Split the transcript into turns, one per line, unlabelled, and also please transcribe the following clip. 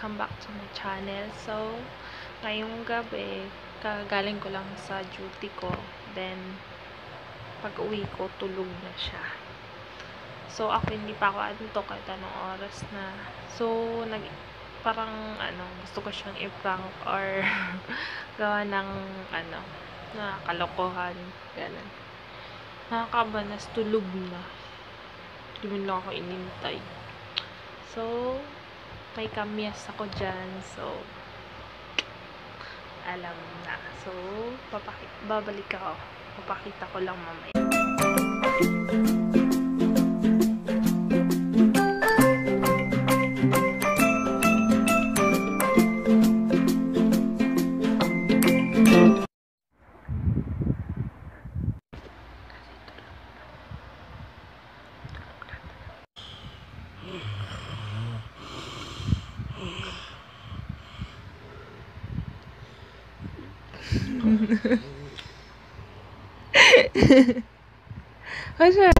welcome back to my channel. So, ngayong gabi, kagaling ko lang sa duty ko. Then, pag uwi ko, tulog na siya. So, ako hindi pa ako antok kahit anong oras na. So, parang, gusto ko siyang i-prank or gawa ng, na kalokohan. Ganun. Nakakabanas, tulog na. Hindi mo lang ako inintay. So, may kamyas ako dyan. So, alam na. So, babalik ako. Papakita ko lang mamaya. Kasi